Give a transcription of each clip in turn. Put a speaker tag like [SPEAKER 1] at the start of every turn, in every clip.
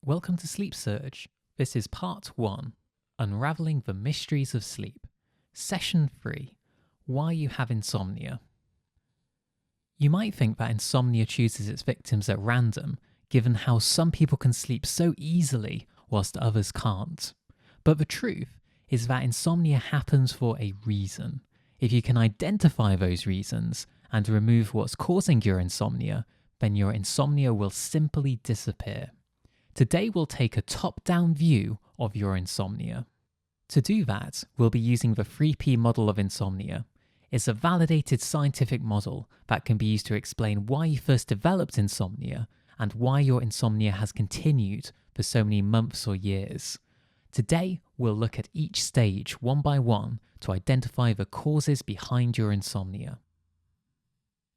[SPEAKER 1] Welcome to Sleep Surge. This is part 1, Unraveling the Mysteries of Sleep. Session 3, Why You Have Insomnia. You might think that insomnia chooses its victims at random, given how some people can sleep so easily whilst others can't. But the truth is that insomnia happens for a reason. If you can identify those reasons and remove what's causing your insomnia, then your insomnia will simply disappear. Today we'll take a top-down view of your insomnia. To do that, we'll be using the 3P model of insomnia. It's a validated scientific model that can be used to explain why you first developed insomnia and why your insomnia has continued for so many months or years. Today, we'll look at each stage one by one to identify the causes behind your insomnia.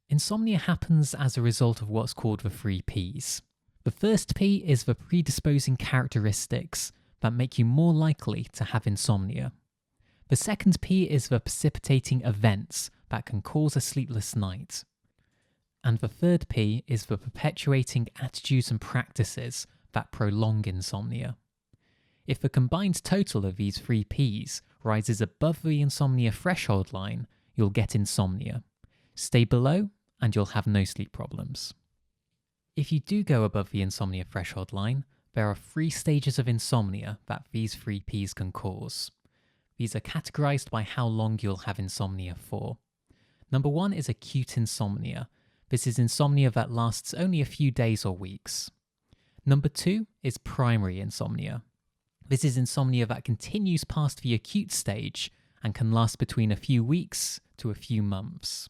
[SPEAKER 1] Insomnia happens as a result of what's called the 3Ps. The first P is the predisposing characteristics that make you more likely to have insomnia. The second P is the precipitating events that can cause a sleepless night. And the third P is the perpetuating attitudes and practices that prolong insomnia. If the combined total of these 3Ps rises above the insomnia threshold line, you'll get insomnia. Stay below and you'll have no sleep problems. If you do go above the insomnia threshold line, there are 3 stages of insomnia that these 3Ps can cause. These are categorized by how long you'll have insomnia for. Number 1 is acute insomnia. This is insomnia that lasts only a few days or weeks. Number 2 is primary insomnia. This is insomnia that continues past the acute stage and can last between a few weeks to a few months.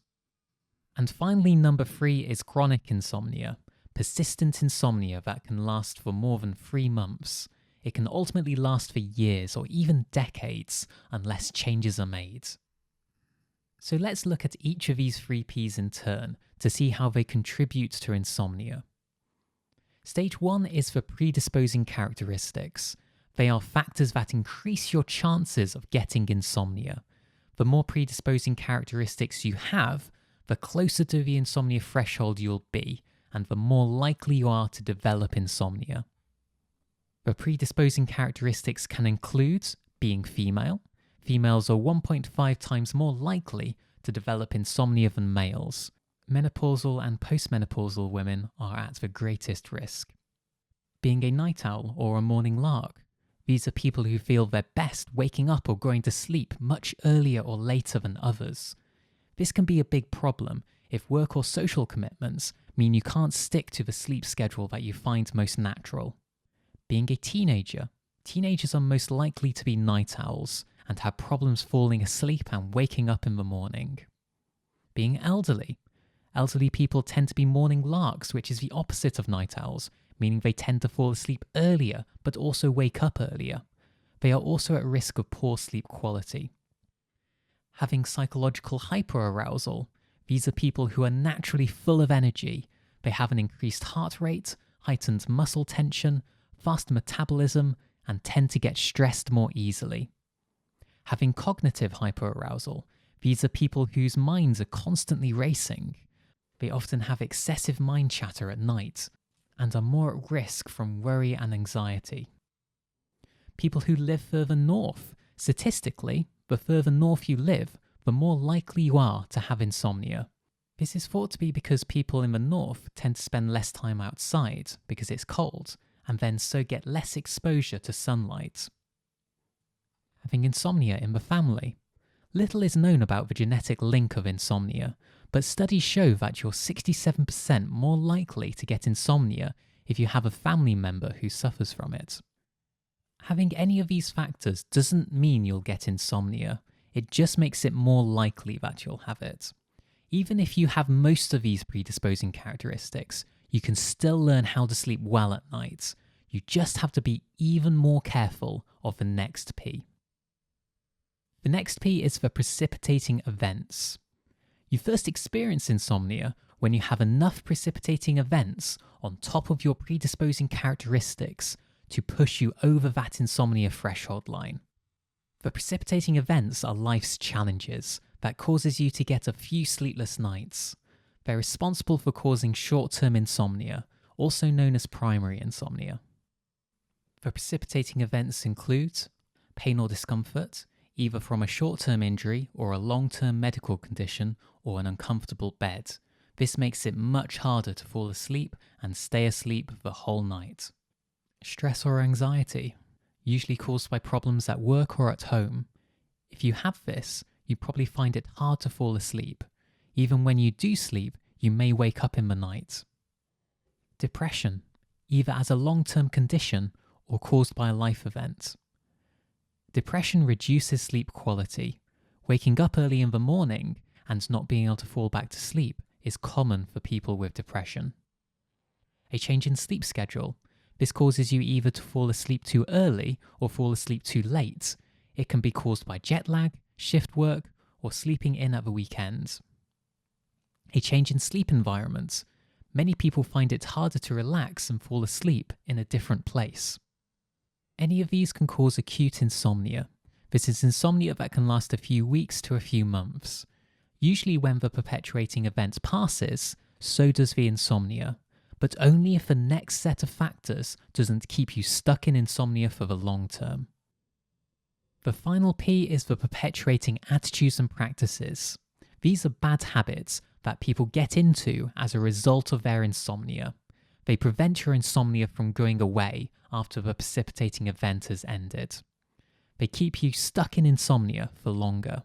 [SPEAKER 1] And finally, number 3 is chronic insomnia. Persistent insomnia that can last for more than 3 months. It can ultimately last for years or even decades unless changes are made. So let's look at each of these 3Ps in turn to see how they contribute to insomnia. Stage 1 is the predisposing characteristics. They are factors that increase your chances of getting insomnia. The more predisposing characteristics you have, the closer to the insomnia threshold you'll be, and the more likely you are to develop insomnia. The predisposing characteristics can include being female. Females are 1.5 times more likely to develop insomnia than males. Menopausal and postmenopausal women are at the greatest risk. Being a night owl or a morning lark. These are people who feel their best waking up or going to sleep much earlier or later than others. This can be a big problem if work or social commitments mean you can't stick to the sleep schedule that you find most natural. Being a teenager. Teenagers are most likely to be night owls and have problems falling asleep and waking up in the morning. Being elderly. Elderly people tend to be morning larks, which is the opposite of night owls, meaning they tend to fall asleep earlier but also wake up earlier. They are also at risk of poor sleep quality. Having psychological hyperarousal. These are people who are naturally full of energy. They have an increased heart rate, heightened muscle tension, fast metabolism, and tend to get stressed more easily. Having cognitive hyperarousal. These are people whose minds are constantly racing. They often have excessive mind chatter at night and are more at risk from worry and anxiety. People who live further north. Statistically, the further north you live, the more likely you are to have insomnia. This is thought to be because people in the north tend to spend less time outside because it's cold, and then so get less exposure to sunlight. Having insomnia in the family. Little is known about the genetic link of insomnia, but studies show that you're 67% more likely to get insomnia if you have a family member who suffers from it. Having any of these factors doesn't mean you'll get insomnia. It just makes it more likely that you'll have it. Even if you have most of these predisposing characteristics, you can still learn how to sleep well at night. You just have to be even more careful of the next P. The next P is the precipitating events. You first experience insomnia when you have enough precipitating events on top of your predisposing characteristics to push you over that insomnia threshold line. The precipitating events are life's challenges that causes you to get a few sleepless nights. They're responsible for causing short-term insomnia, also known as primary insomnia. The precipitating events include pain or discomfort, either from a short-term injury or a long-term medical condition or an uncomfortable bed. This makes it much harder to fall asleep and stay asleep the whole night. Stress or anxiety, usually caused by problems at work or at home. If you have this, you probably find it hard to fall asleep. Even when you do sleep, you may wake up in the night. Depression, either as a long-term condition or caused by a life event. Depression reduces sleep quality. Waking up early in the morning and not being able to fall back to sleep is common for people with depression. A change in sleep schedule. This causes you either to fall asleep too early or fall asleep too late. It can be caused by jet lag, shift work, or sleeping in at the weekends. A change in sleep environment. Many people find it harder to relax and fall asleep in a different place. Any of these can cause acute insomnia. This is insomnia that can last a few weeks to a few months. Usually when the perpetuating event passes, so does the insomnia, but only if the next set of factors doesn't keep you stuck in insomnia for the long term. The final P is the perpetuating attitudes and practices. These are bad habits that people get into as a result of their insomnia. They prevent your insomnia from going away after the precipitating event has ended. They keep you stuck in insomnia for longer.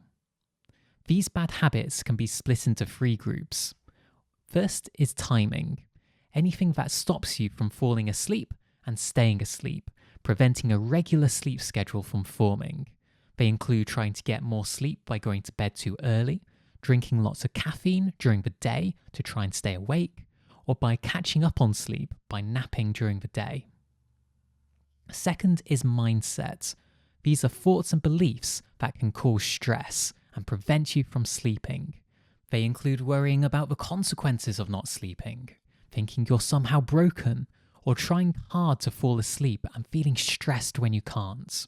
[SPEAKER 1] These bad habits can be split into 3 groups. First is timing. Anything that stops you from falling asleep and staying asleep, preventing a regular sleep schedule from forming. They include trying to get more sleep by going to bed too early, drinking lots of caffeine during the day to try and stay awake, or by catching up on sleep by napping during the day. Second is mindset. These are thoughts and beliefs that can cause stress and prevent you from sleeping. They include worrying about the consequences of not sleeping, thinking you're somehow broken, or trying hard to fall asleep and feeling stressed when you can't.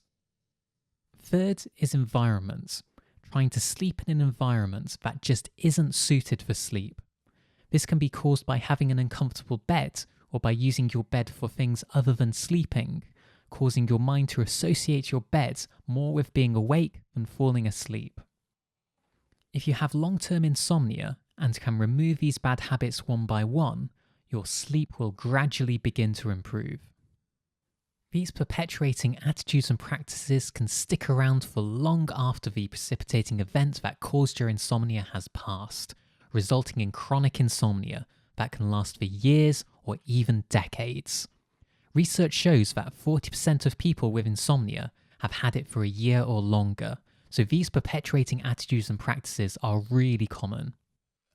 [SPEAKER 1] Third is environment. Trying to sleep in an environment that just isn't suited for sleep. This can be caused by having an uncomfortable bed or by using your bed for things other than sleeping, causing your mind to associate your bed more with being awake than falling asleep. If you have long-term insomnia and can remove these bad habits one by one, your sleep will gradually begin to improve. These perpetuating attitudes and practices can stick around for long after the precipitating event that caused your insomnia has passed, resulting in chronic insomnia that can last for years or even decades. Research shows that 40% of people with insomnia have had it for a year or longer, so these perpetuating attitudes and practices are really common.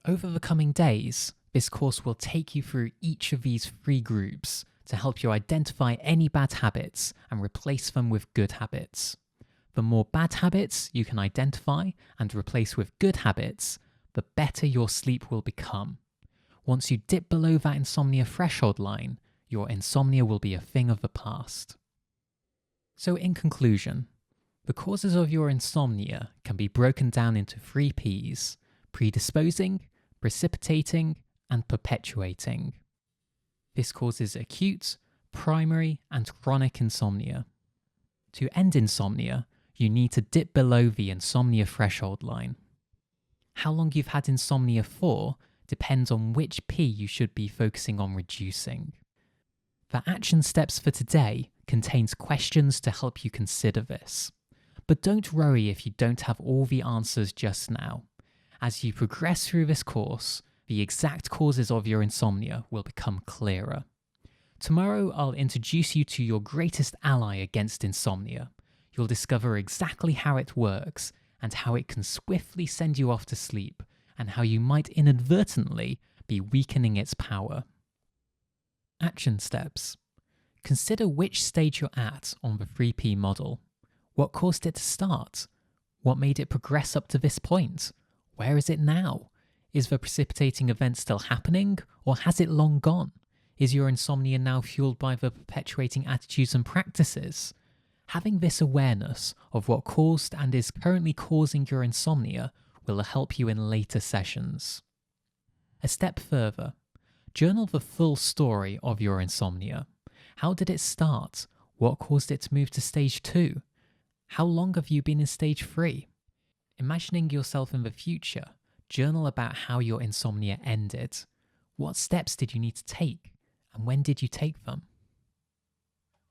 [SPEAKER 1] Over the coming days, this course will take you through each of these 3 groups to help you identify any bad habits and replace them with good habits. The more bad habits you can identify and replace with good habits, the better your sleep will become. Once you dip below that insomnia threshold line, your insomnia will be a thing of the past. So in conclusion, the causes of your insomnia can be broken down into 3 Ps: predisposing, precipitating, and perpetuating. This causes acute, primary, and chronic insomnia. To end insomnia, you need to dip below the insomnia threshold line. How long you've had insomnia for depends on which P you should be focusing on reducing. The action steps for today contains questions to help you consider this. But don't worry if you don't have all the answers just now. As you progress through this course, the exact causes of your insomnia will become clearer. Tomorrow, I'll introduce you to your greatest ally against insomnia. You'll discover exactly how it works and how it can swiftly send you off to sleep, and how you might inadvertently be weakening its power. Action steps. Consider which stage you're at on the 3P model. What caused it to start? What made it progress up to this point? Where is it now? Is the precipitating event still happening, or has it long gone? Is your insomnia now fueled by the perpetuating attitudes and practices? Having this awareness of what caused and is currently causing your insomnia will help you in later sessions. A step further, journal the full story of your insomnia. How did it start? What caused it to move to stage 2? How long have you been in stage 3? Imagining yourself in the future, journal about how your insomnia ended. What steps did you need to take, and when did you take them?